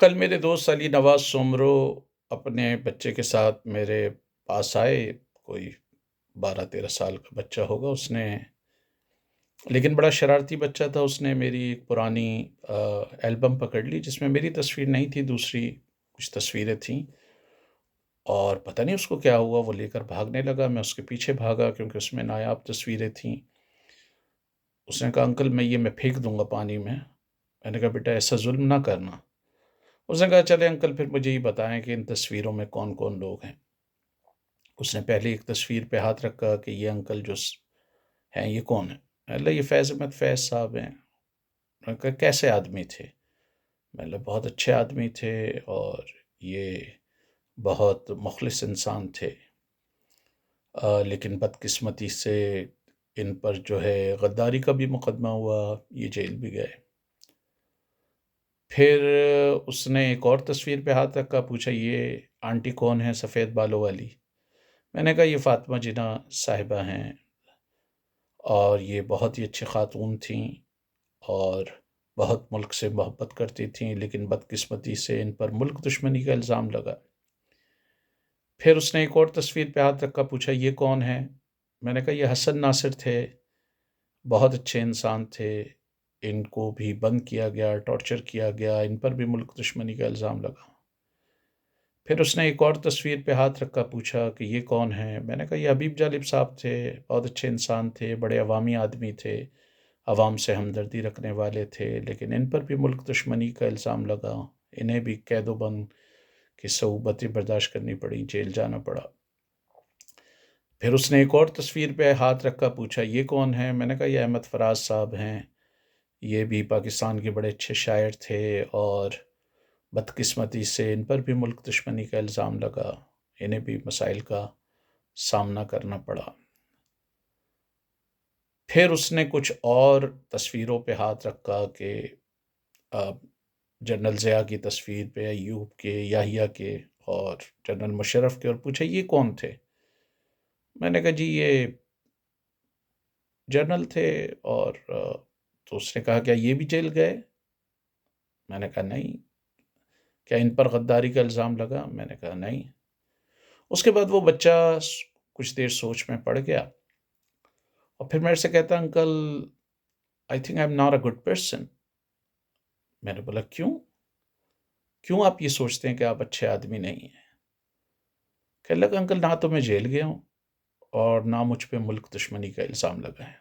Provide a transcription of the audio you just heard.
کل میرے دوست علی نواز سومرو اپنے بچے کے ساتھ میرے پاس آئے، کوئی 12-13 سال کا بچہ ہوگا اس نے، لیکن بڑا شرارتی بچہ تھا۔ اس نے میری ایک پرانی البم پکڑ لی جس میں میری تصویر نہیں تھی، دوسری کچھ تصویریں تھیں، اور پتہ نہیں اس کو کیا ہوا، وہ لے کر بھاگنے لگا۔ میں اس کے پیچھے بھاگا کیونکہ اس میں نایاب تصویریں تھیں۔ اس نے کہا انکل میں پھینک دوں گا پانی میں۔ میں نے کہا بیٹا ایسا ظلم نہ کرنا۔ اس نے کہا چلے انکل پھر مجھے یہ بتائیں کہ ان تصویروں میں کون کون لوگ ہیں۔ اس نے پہلے ایک تصویر پہ ہاتھ رکھا کہ یہ انکل جو ہیں یہ کون ہیں؟ اللہ یہ فیض احمد فیض صاحب ہیں۔ میں نے کہا کیسے آدمی تھے؟ میں نے بہت اچھے آدمی تھے اور یہ بہت مخلص انسان تھے، لیکن بدقسمتی سے ان پر جو ہے غداری کا بھی مقدمہ ہوا، یہ جیل بھی گئے۔ پھر اس نے ایک اور تصویر پہ ہاتھ رکھا، پوچھا یہ آنٹی کون ہے سفید بالوں والی؟ میں نے کہا یہ فاطمہ جناح صاحبہ ہیں، اور یہ بہت ہی اچھی خاتون تھیں اور بہت ملک سے محبت کرتی تھیں، لیکن بدقسمتی سے ان پر ملک دشمنی کا الزام لگا۔ پھر اس نے ایک اور تصویر پہ ہاتھ رکھا، پوچھا یہ کون ہے؟ میں نے کہا یہ حسن ناصر تھے، بہت اچھے انسان تھے، ان کو بھی بند کیا گیا، ٹارچر کیا گیا، ان پر بھی ملک دشمنی کا الزام لگا۔ پھر اس نے ایک اور تصویر پہ ہاتھ رکھا، پوچھا کہ یہ کون ہے؟ میں نے کہا یہ حبیب جالب صاحب تھے، بہت اچھے انسان تھے، بڑے عوامی آدمی تھے، عوام سے ہمدردی رکھنے والے تھے، لیکن ان پر بھی ملک دشمنی کا الزام لگا، انہیں بھی قید و بند کی صعوبتیں برداشت کرنی پڑی، جیل جانا پڑا۔ پھر اس نے ایک اور تصویر پہ ہاتھ رکھا، پوچھا یہ کون ہے؟ میں نے کہا یہ احمد فراز صاحب ہیں، یہ بھی پاکستان کے بڑے اچھے شاعر تھے اور بدقسمتی سے ان پر بھی ملک دشمنی کا الزام لگا، انہیں بھی مسائل کا سامنا کرنا پڑا۔ پھر اس نے کچھ اور تصویروں پہ ہاتھ رکھا کہ جنرل ضیاء کی تصویر پہ، ایوب کے، یحییٰ کے اور جنرل مشرف کے، اور پوچھا یہ کون تھے؟ میں نے کہا جی یہ جنرل تھے، اور تو اس نے کہا کیا یہ بھی جیل گئے؟ میں نے کہا نہیں۔ کیا ان پر غداری کا الزام لگا؟ میں نے کہا نہیں۔ اس کے بعد وہ بچہ کچھ دیر سوچ میں پڑ گیا، اور پھر میرے سے کہتا uncle I think I am not a good person. میں نے بولا کیوں آپ یہ سوچتے ہیں کہ آپ اچھے آدمی نہیں ہیں؟ کہنے لگا انکل نہ تو میں جیل گیا ہوں اور نہ مجھ پہ ملک دشمنی کا الزام لگا ہے۔